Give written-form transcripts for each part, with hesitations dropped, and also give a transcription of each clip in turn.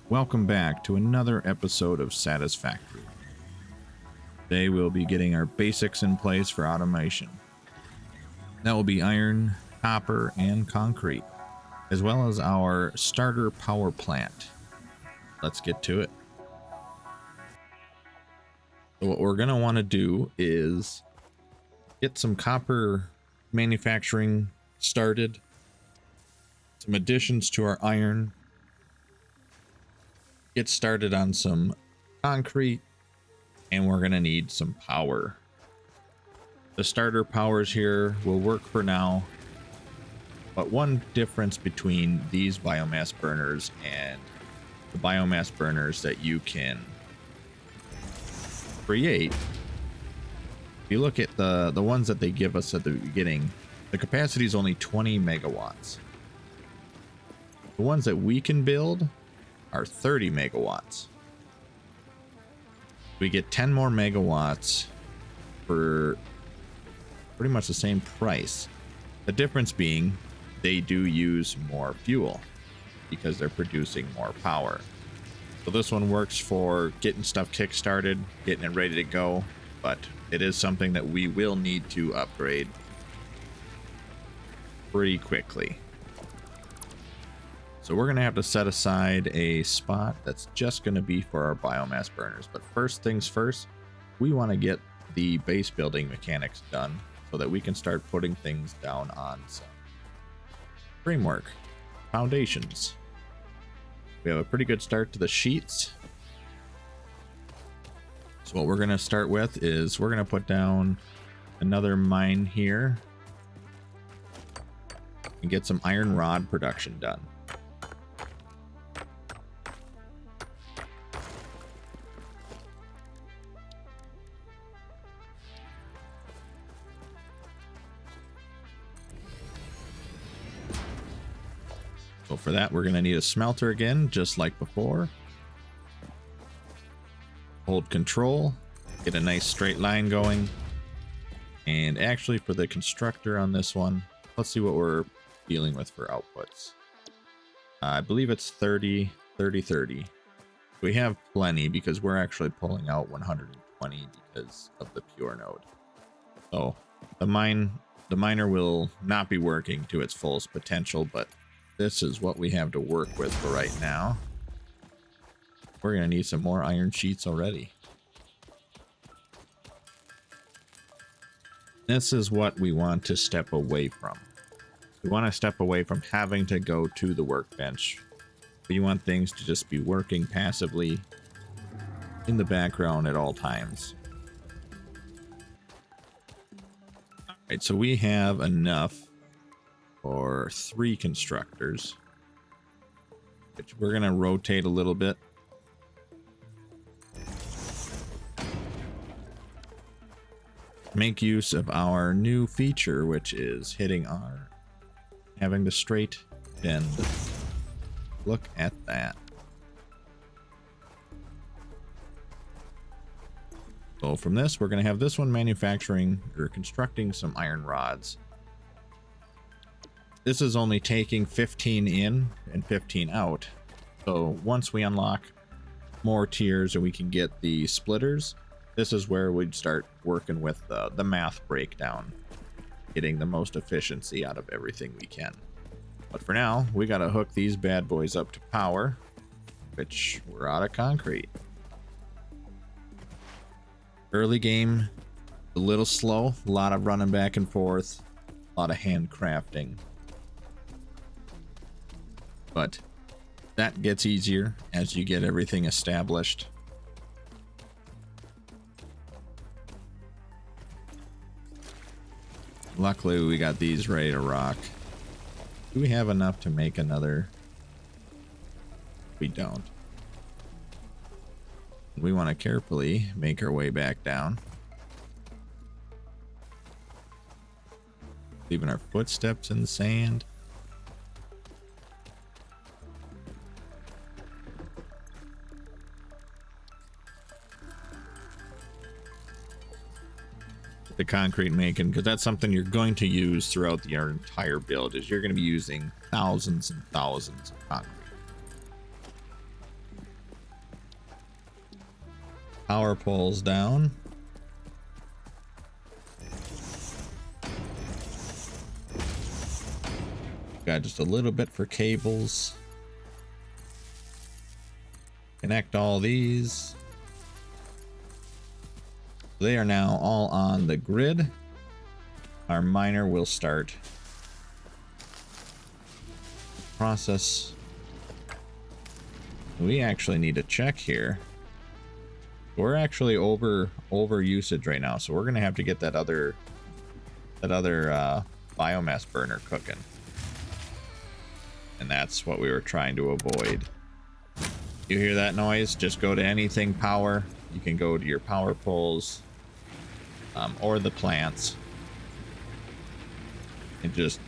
Welcome back to another episode of Satisfactory. Today we'll be getting our basics in place for automation. That will be iron, copper, and concrete, as well as our starter power plant. Let's get to it. So what we're going to want to do is get some copper manufacturing started, some additions to our iron, get started on some concrete, and we're going to need some power. The starter powers here will work for now, but one difference between these biomass burners and the biomass burners that you can create, if you look at the ones that they give us at the beginning, the capacity is only 20 megawatts. The ones that we can build are 30 megawatts. We get 10 more megawatts for pretty much the same price. The difference being they do use more fuel because they're producing more power. So this one works for getting stuff kick-started, getting it ready to go, but it is something that we will need to upgrade pretty quickly. So we're going to have to set aside a spot that's just going to be for our biomass burners. But first things first, we want to get the base building mechanics done so that we can start putting things down on some framework, foundations. We have a pretty good start to the sheets. So what we're going to start with is we're going to put down another mine here and get some iron rod production done. So for that, we're going to need a smelter again, just like before. Hold control, get a nice straight line going. And actually for the constructor on this one, let's see what we're dealing with for outputs. I believe it's 30, 30, 30. We have plenty because we're actually pulling out 120 because of the pure node. So the miner will not be working to its fullest potential, but this is what we have to work with for right now. We're going to need some more iron sheets already. This is what we want to step away from. We want to step away from having to go to the workbench. We want things to just be working passively in the background at all times. All right, so we have enough for 3 constructors, which we're going to rotate a little bit. Make use of our new feature, which is having the straight bend. Look at that. So from this, we're going to have this one manufacturing or constructing some iron rods. This is only taking 15 in and 15 out. So once we unlock more tiers and we can get the splitters, this is where we'd start working with the math breakdown, getting the most efficiency out of everything we can. But for now, we got to hook these bad boys up to power, which we're out of concrete. Early game, a little slow, a lot of running back and forth, a lot of handcrafting. But that gets easier as you get everything established. Luckily, we got these ready to rock. Do we have enough to make another? We don't. We want to carefully make our way back down, leaving our footsteps in the sand. The concrete making, because that's something you're going to use throughout your entire build, is you're going to be using thousands and thousands of concrete. Power poles down. Got just a little bit for cables. Connect all these. They are now all on the grid. Our miner will start process. We actually need to check here. We're actually over usage right now, so we're gonna have to get that other biomass burner cooking, and that's what we were trying to avoid. You hear that noise? Just go to anything power. You can go to your power poles or the plants and just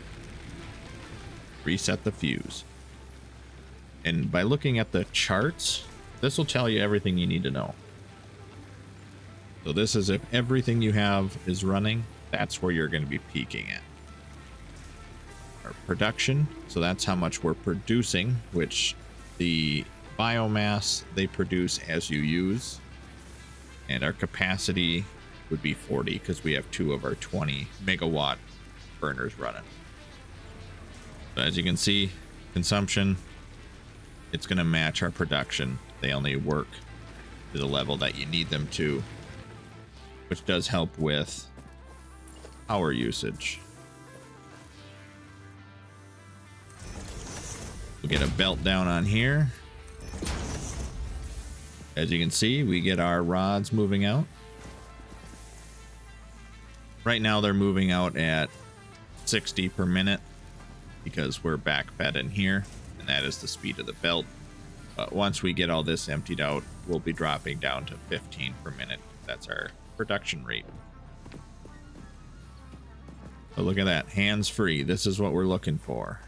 reset the fuse. And by looking at the charts, this will tell you everything you need to know. So this is if everything you have is running, that's where you're going to be peaking at. Our production, so that's how much we're producing, which the biomass they produce as you use. And our capacity would be 40 because we have 2 of our 20 megawatt burners running. So as you can see, consumption, it's going to match our production. They only work to the level that you need them to, which does help with power usage. We'll get a belt down on here. As you can see, we get our rods moving out. Right now they're moving out at 60 per minute because we're backfed in here, and that is the speed of the belt. But once we get all this emptied out, we'll be dropping down to 15 per minute. That's our production rate. So look at that, hands free. This is what we're looking for.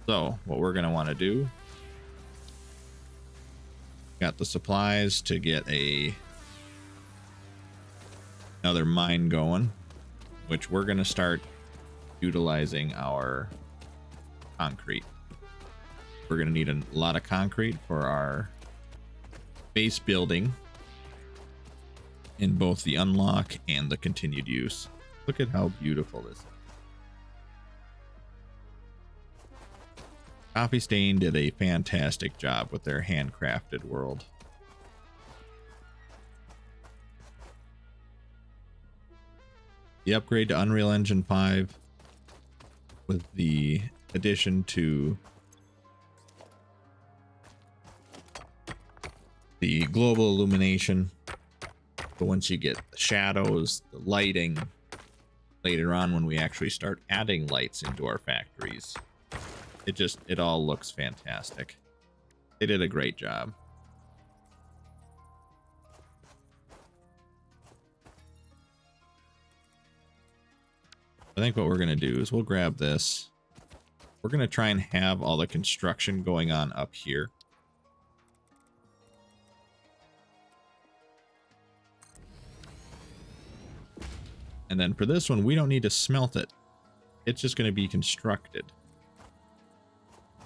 So what we're going to want to do, got the supplies to get another mine going, which we're going to start utilizing our concrete. We're going to need a lot of concrete for our base building in both the unlock and the continued use. Look at how beautiful this is. Coffee Stain did a fantastic job with their handcrafted world. The upgrade to Unreal Engine 5 with the addition to the global illumination. But once you get the shadows, the lighting, later on when we actually start adding lights into our factories, it all looks fantastic. They did a great job. I think what we're going to do is we'll grab this. We're going to try and have all the construction going on up here. And then for this one, we don't need to smelt it. It's just going to be constructed.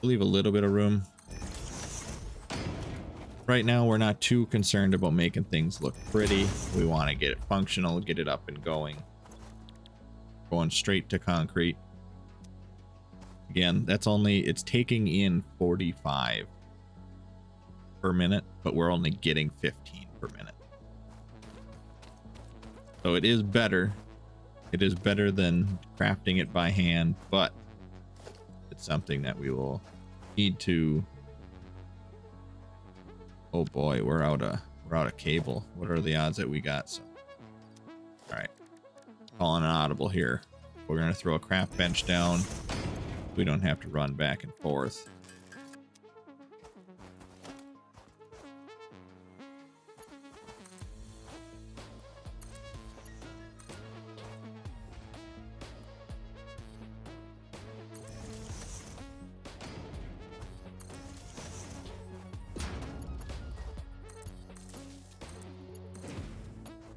Leave a little bit of room. Right now, we're not too concerned about making things look pretty. We want to get it functional, get it up and going. Going straight to concrete. Again, it's taking in 45 per minute, but we're only getting 15 per minute. So it is better. It is better than crafting it by hand, but it's something that we will need to. Oh boy, we're out of cable. What are the odds that we got some? All right, calling an audible here. We're gonna throw a craft bench down. We don't have to run back and forth.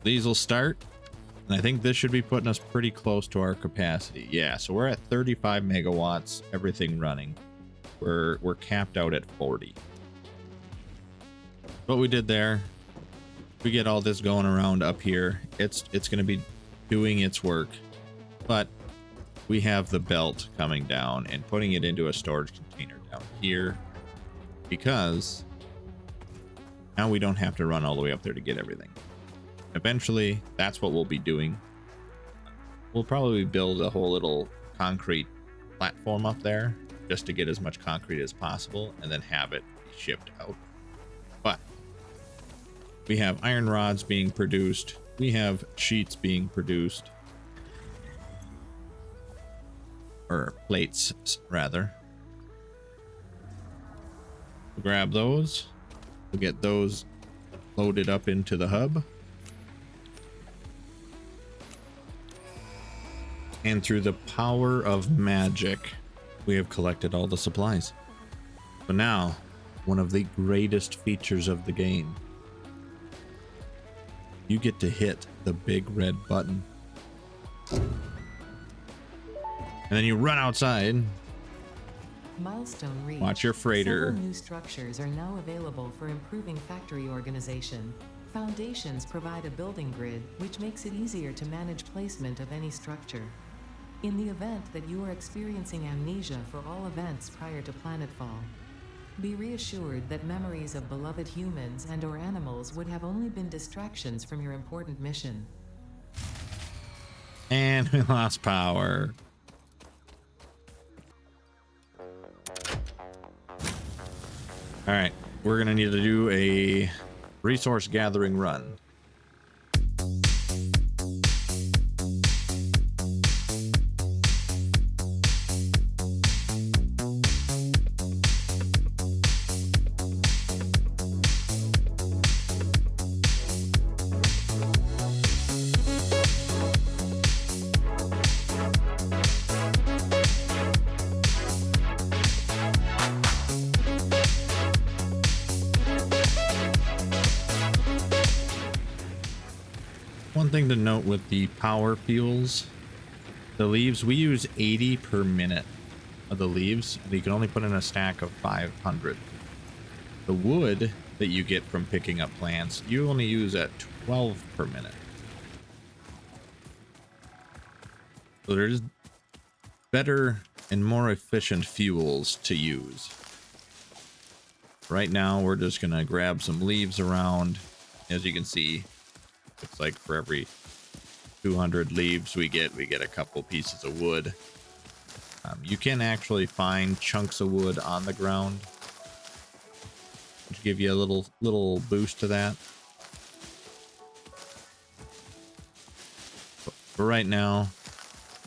These will start, and I think this should be putting us pretty close to our capacity. Yeah, so we're at 35 megawatts, everything running. We're capped out at 40. What we did there, We get all this going around up here. It's going to be doing its work, but we have the belt coming down and putting it into a storage container down here, because now we don't have to run all the way up there to get everything. Eventually, that's what we'll be doing. We'll probably build a whole little concrete platform up there just to get as much concrete as possible and then have it shipped out. But we have iron rods being produced. We have sheets being produced. Or plates, rather. We'll grab those. We'll get those loaded up into the hub. And through the power of magic, we have collected all the supplies. So now, one of the greatest features of the game. You get to hit the big red button. And then you run outside. Milestone reached. Watch your freighter. Several new structures are now available for improving factory organization. Foundations provide a building grid, which makes it easier to manage placement of any structure. In the event that you are experiencing amnesia for all events prior to planetfall, be reassured that memories of beloved humans and/or animals would have only been distractions from your important mission. And we lost power. All right, we're gonna need to do a resource gathering run. One thing to note with the power fuels, the leaves, we use 80 per minute of the leaves, and you can only put in a stack of 500. The wood that you get from picking up plants, you only use at 12 per minute. So there's better and more efficient fuels to use. Right now, we're just gonna grab some leaves around. As you can see, it's like for every 200 leaves we get a couple pieces of wood. You can actually find chunks of wood on the ground, which give you a little boost to that. But right now,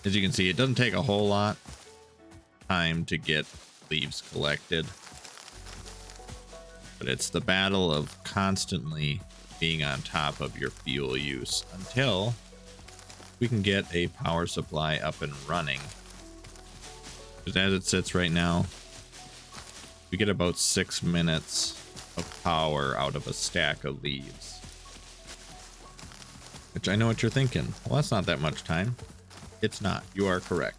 as you can see, it doesn't take a whole lot of time to get leaves collected. But it's the battle of constantly being on top of your fuel use until we can get a power supply up and running. Because as it sits right now, we get about 6 minutes of power out of a stack of leaves. Which I know what you're thinking. Well, that's not that much time. It's not. You are correct.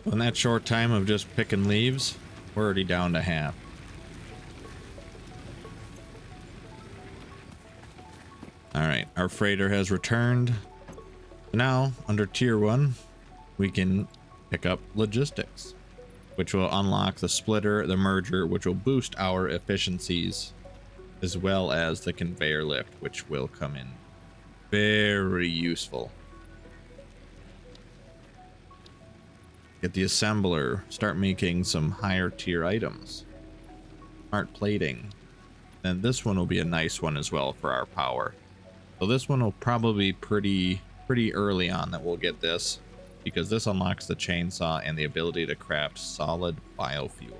In that short time of just picking leaves, we're already down to half. Alright, our freighter has returned. Now, under tier 1, we can pick up logistics, which will unlock the splitter, the merger, which will boost our efficiencies, as well as the conveyor lift, which will come in very useful. Get the assembler, start making some higher tier items. Smart plating. Then this one will be a nice one as well for our power. So this one will probably be pretty early on that we'll get this, because this unlocks the chainsaw and the ability to craft solid biofuel.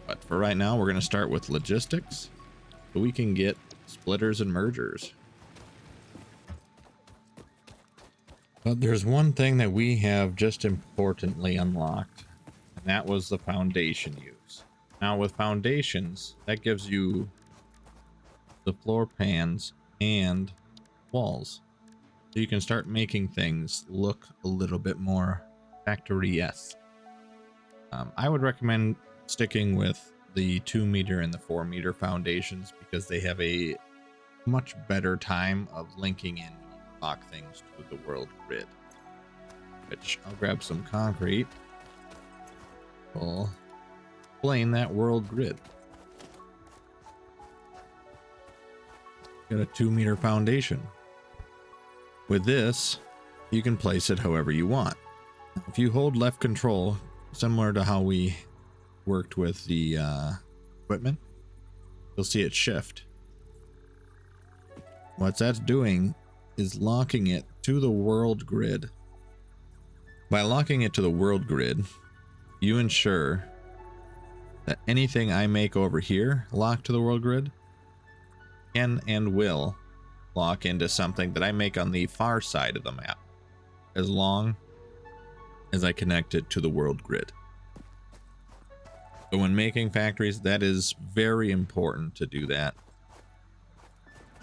But for right now, we're going to start with logistics, so we can get splitters and mergers. But there's one thing that we have just importantly unlocked, and that was the foundation use. Now with foundations, that gives you the floor pans and walls. So you can start making things look a little bit more factory-esque. I would recommend sticking with the 2 meter and the 4 meter foundations because they have a much better time of linking in when you lock things to the world grid. Which I'll grab some concrete. We'll plane that world grid. Got a 2 meter foundation. With this, you can place it however you want. If you hold left control, similar to how we worked with the equipment, you'll see it shift. What that's doing is locking it to the world grid. By locking it to the world grid, you ensure that anything I make over here locked to the world grid can and will lock into something that I make on the far side of the map, as long as I connect it to the world grid. So when making factories, that is very important to do that.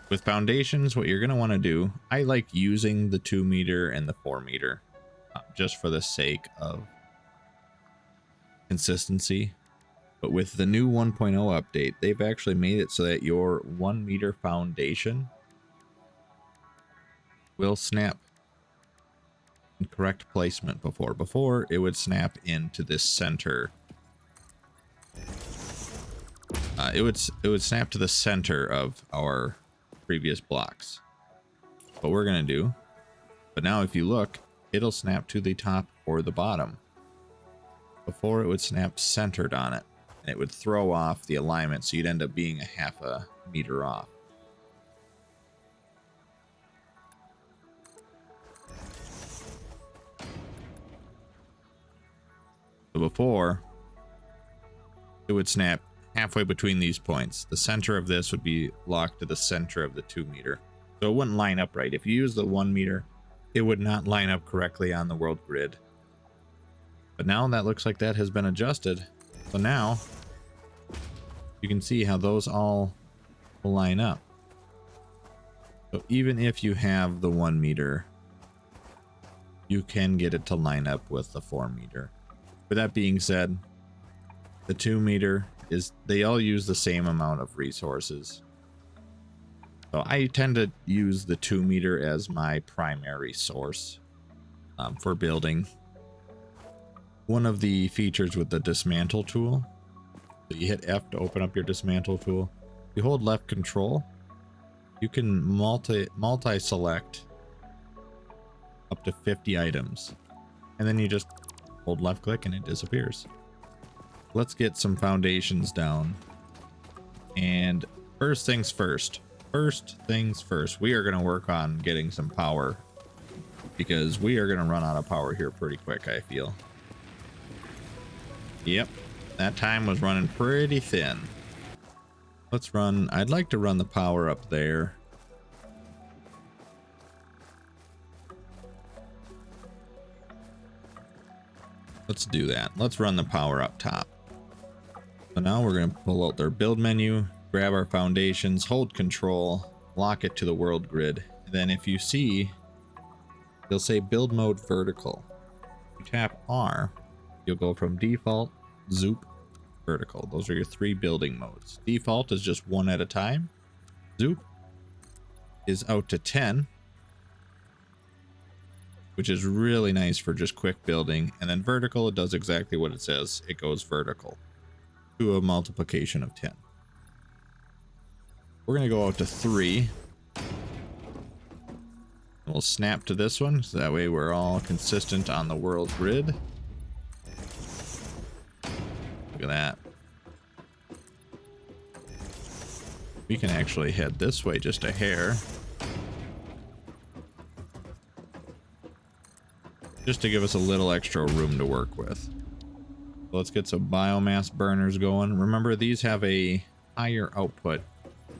With foundations, what you're going to want to do, I like using the 2 meter and the 4 meter just for the sake of consistency. But with the new 1.0 update, they've actually made it so that your 1 meter foundation will snap in correct placement. Before it would snap into this center. It would snap to the center of our previous blocks. What we're gonna do, but now if you look, it'll snap to the top or the bottom. Before it would snap centered on it, and it would throw off the alignment, so you'd end up being a half a meter off. So before, it would snap halfway between these points. The center of this would be locked to the center of the 2 meter. So it wouldn't line up right. If you use the 1 meter, it would not line up correctly on the world grid. But now that looks like that has been adjusted. So now you can see how those all will line up. So even if you have the 1 meter, you can get it to line up with the 4 meter. With that being said, the 2 meter they all use the same amount of resources. So I tend to use the 2 meter as my primary source for building. One of the features with the dismantle tool, so you hit F to open up your dismantle tool. You hold left control, you can multi-select up to 50 items, and then you just hold left click and it disappears. Let's get some foundations down. And first things first, we are going to work on getting some power, because we are going to run out of power here pretty quick, I feel. Yep, that time was running pretty thin. Let's run, I'd like to run the power up there. Let's do that. Let's run the power up top. So now we're going to pull out their build menu, grab our foundations, hold control, lock it to the world grid. And then if you see, you'll say build mode vertical. You tap R, you'll go from default, zoop, vertical. Those are your 3 building modes. Default is just 1 at a time. Zoop is out to 10, which is really nice for just quick building. And then vertical, it does exactly what it says. It goes vertical to a multiplication of 10. We're going to go out to 3. We'll snap to this one, so that way we're all consistent on the world grid. Look at that. We can actually head this way just a hair, just to give us a little extra room to work with. Let's get some biomass burners going. Remember, these have a higher output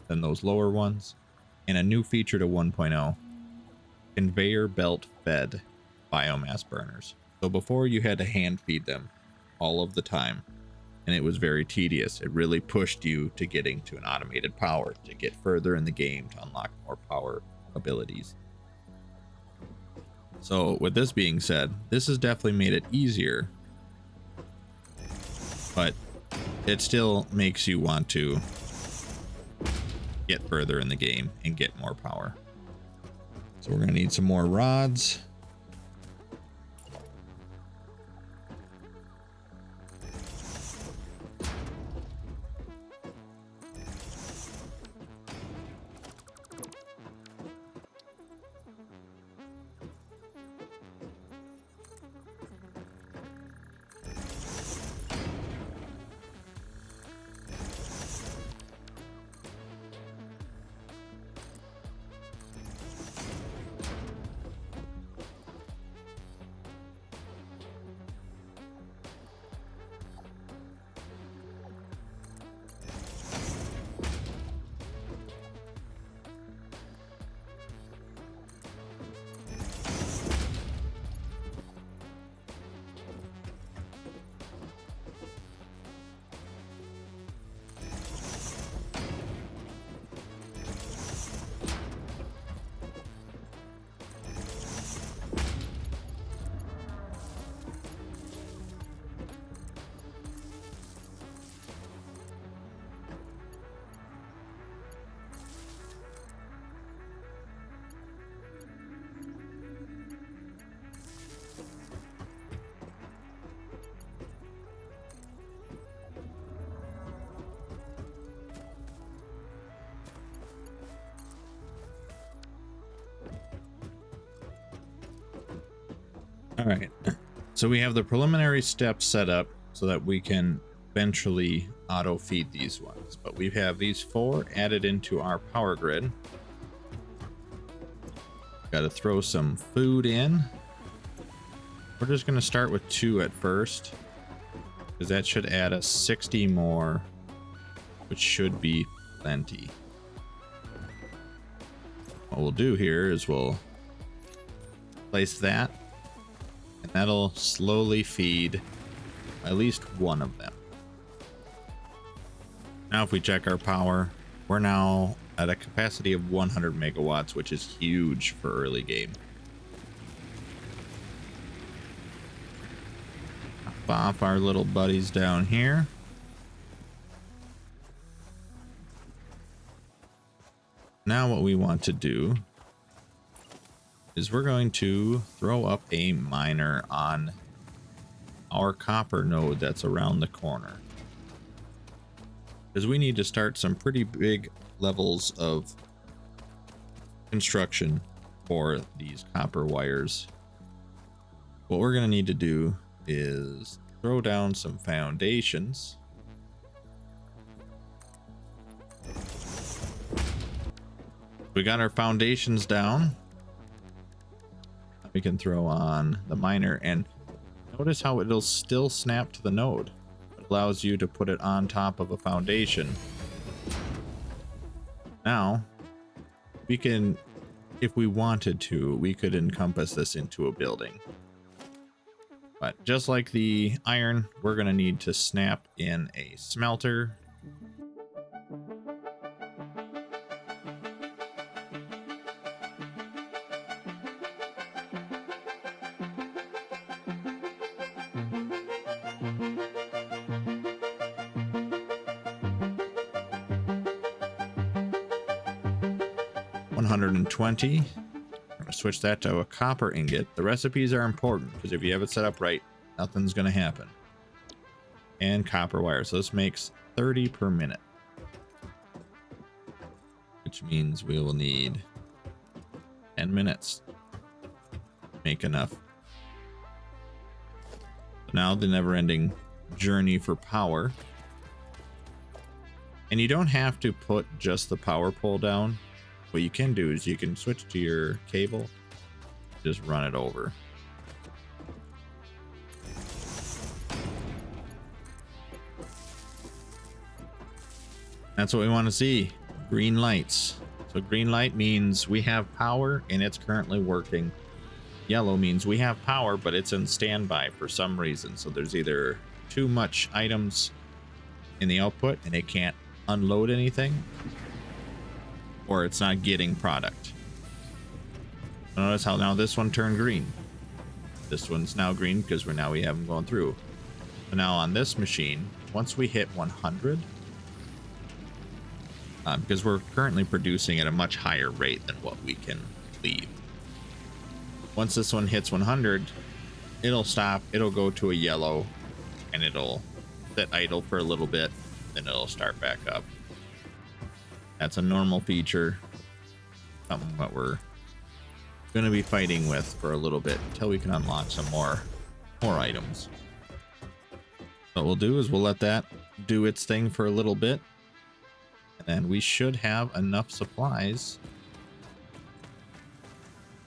than those lower ones, and a new feature to 1.0, conveyor belt fed biomass burners. So before, you had to hand feed them all of the time, and it was very tedious. It really pushed you to getting to an automated power to get further in the game to unlock more power abilities. So with this being said, this has definitely made it easier but it still makes you want to get further in the game and get more power. So we're going to need some more rods. All right, so we have the preliminary steps set up so that we can eventually auto feed these ones, but we have these 4 added into our power grid. Got to throw some food in. We're just going to start with 2 at first, because that should add us 60 more, which should be plenty. What we'll do here is we'll place that, and that'll slowly feed at least one of them. Now if we check our power, we're now at a capacity of 100 megawatts, which is huge for early game. Pop off our little buddies down here. Now what we want to do is we're going to throw up a miner on our copper node that's around the corner, because we need to start some pretty big levels of construction for these copper wires. What we're going to need to do is throw down some foundations. We got our foundations down. We can throw on the miner, and notice how it'll still snap to the node. It allows you to put it on top of a foundation. Now we can, if we wanted to, we could encompass this into a building, but just like the iron, we're going to need to snap in a smelter. $120. I'm gonna switch that to a copper ingot. The recipes are important because if you have it set up right, nothing's gonna happen. And copper wire, so this makes 30 per minute, which means we will need 10 minutes to make enough. Now the never-ending journey for power, and you don't have to put just the power pole down. What you can do is you can switch to your cable, just run it over. That's what we want to see. Green lights. So green light means we have power and it's currently working. Yellow means we have power, but it's in standby for some reason. So there's either too much items in the output and it can't unload anything, or it's not getting product. Notice how now this one turned green. This one's now green because we have them going through. So now on this machine, once we hit 100, because we're currently producing at a much higher rate than what we can leave. Once this one hits 100, it'll stop, it'll go to a yellow, and it'll sit idle for a little bit, then it'll start back up. That's a normal feature, something that we're going to be fighting with for a little bit until we can unlock some more items. What we'll do is we'll let that do its thing for a little bit, and then we should have enough supplies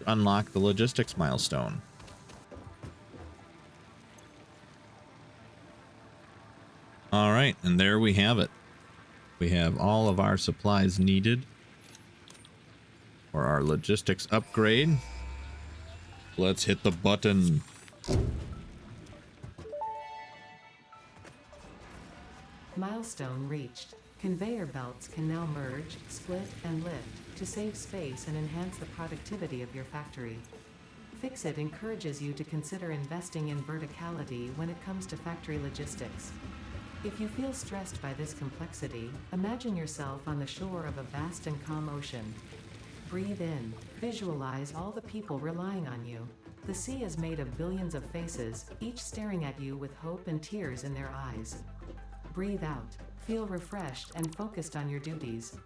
to unlock the logistics milestone. All right, and there we have it. We have all of our supplies needed for our logistics upgrade. Let's hit the button. Milestone reached. Conveyor belts can now merge, split, and lift to save space and enhance the productivity of your factory. Fixit encourages you to consider investing in verticality when it comes to factory logistics. If you feel stressed by this complexity, imagine yourself on the shore of a vast and calm ocean. Breathe in. Visualize all the people relying on you. The sea is made of billions of faces, each staring at you with hope and tears in their eyes. Breathe out. Feel refreshed and focused on your duties.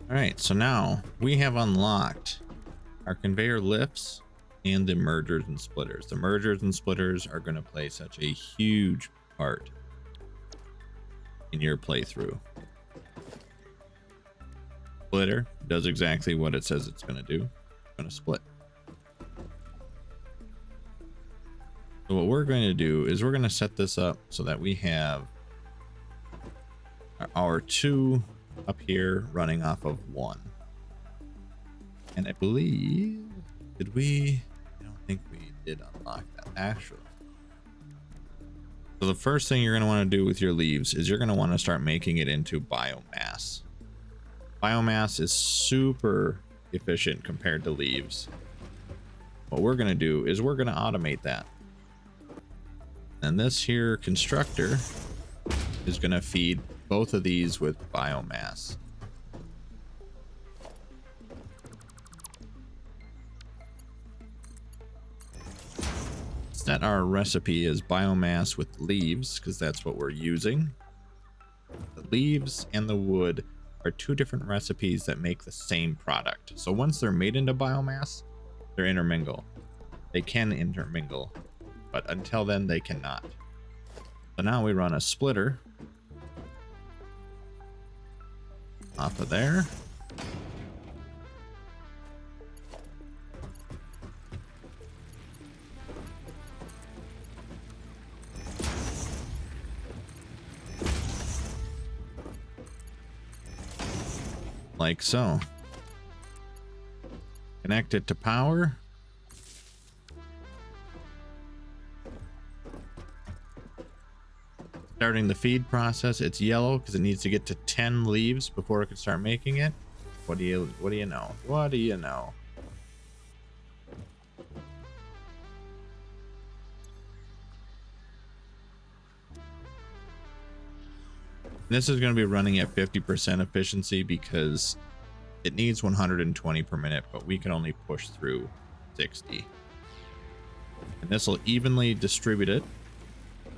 All right, so now we have unlocked our conveyor lifts and the mergers and splitters. The mergers and splitters are going to play such a huge part in your playthrough. Splitter does exactly what it says it's going to do. It's going to split. So what we're going to do is we're going to set this up so that we have our 2 up here running off of 1. And I believe, did we? I don't think we did unlock that actually. So the first thing you're going to want to do with your leaves is you're going to want to start making it into biomass. Biomass is super efficient compared to leaves. What we're going to do is we're going to automate that. And this here constructor is going to feed both of these with biomass. Set our recipe as biomass with leaves because that's what we're using. The leaves and the wood are 2 different recipes that make the same product. So once they're made into biomass, they're intermingle. They can intermingle, but until then they cannot. So now we run a splitter off of there. Like so. Connect it to power. Starting the feed process. It's yellow because it needs to get to 10 leaves before it can start making it. What do you know? What do you know? This is going to be running at 50% efficiency because it needs 120 per minute, but we can only push through 60. And this will evenly distribute it.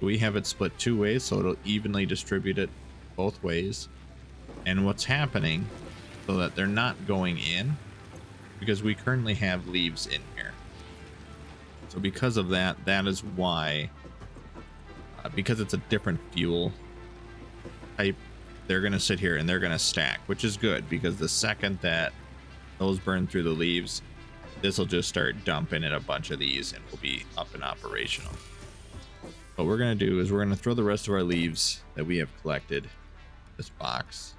We have it split 2 ways, so it'll evenly distribute it both ways. And what's happening, so that they're not going in, because we currently have leaves in here. So because of that, that is why, because it's a different fuel type, they're going to sit here and they're going to stack, which is good because the second that those burn through the leaves, this will just start dumping in a bunch of these and we'll be up and operational. What we're going to do is we're going to throw the rest of our leaves that we have collected in this box.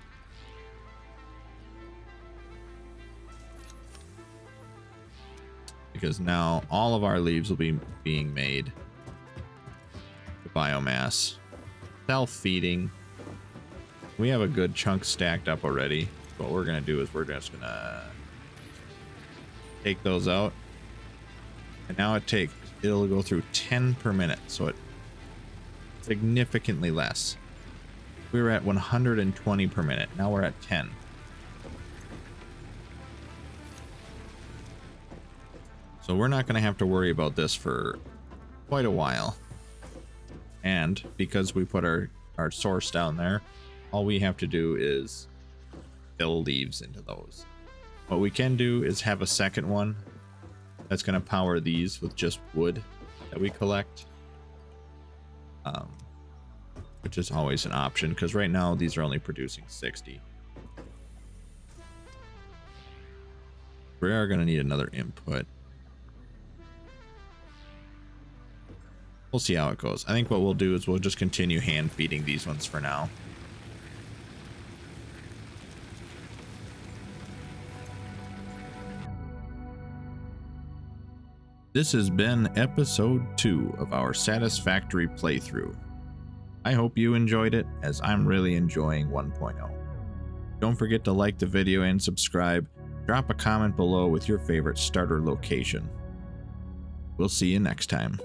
Because now all of our leaves will be being made to biomass. Self-feeding. We have a good chunk stacked up already. What we're going to do is we're just going to take those out. And now it'll go through 10 per minute, so it's significantly less. We were at 120 per minute. Now we're at 10. So we're not going to have to worry about this for quite a while. And because we put our source down there, all we have to do is fill leaves into those. What we can do is have a second one that's going to power these with just wood that we collect. Which is always an option, because right now these are only producing 60. We are going to need another input. We'll see how it goes. I think what we'll do is we'll just continue hand feeding these ones for now. This has been episode 2 of our Satisfactory playthrough. I hope you enjoyed it, as I'm really enjoying 1.0. Don't forget to like the video and subscribe. Drop a comment below with your favorite starter location. We'll see you next time.